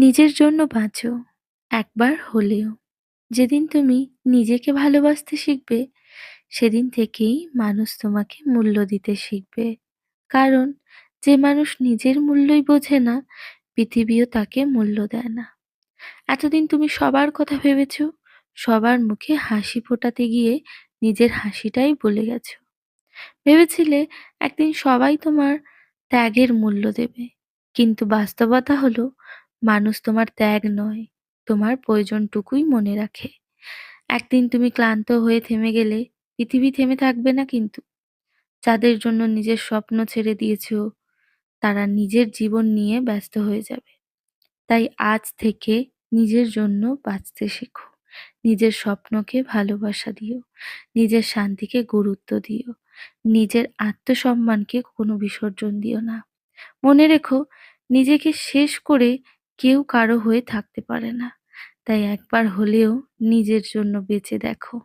নিজের জন্য বাঁচো, একবার হলেও। যেদিন তুমি নিজেকে ভালোবাসতে শিখবে, সেদিন থেকেই মানুষ তোমাকে মূল্য দিতে শিখবে। কারণ যে মানুষ নিজের মূল্যই বোঝে না, পৃথিবীও তাকে মূল্য দেয় না। এতদিন তুমি সবার কথা ভেবেছো, সবার মুখে হাসি ফোটাতে গিয়ে নিজের হাসিটাই ভুলে গেছো। ভেবেছিলে একদিন সবাই তোমার ত্যাগের মূল্য দেবে, কিন্তু বাস্তবতা হলো মানুষ তোমার ত্যাগ নয়, তোমার প্রয়োজনটুকুই মনে রাখে। একদিন তুমি ক্লান্ত হয়ে থেমে গেলে পৃথিবী থেমে থাকবে না কিন্তু। যাদের জন্য নিজের স্বপ্ন ছেড়ে দিয়েছো, তারা নিজের জীবন নিয়ে ব্যস্ত হয়ে যাবে। তাই আজ থেকে নিজের জন্য বাঁচতে শেখো। নিজের স্বপ্নকে ভালোবাসা দিও, নিজের শান্তিকে গুরুত্ব দিও, নিজের আত্মসম্মানকে কোনো বিসর্জন দিও না। মনে রেখো, নিজেকে শেষ করে কেউ কারো হয়ে থাকতে পারে না। তাই একবার হলেও নিজের জন্য বেঁচে দেখো।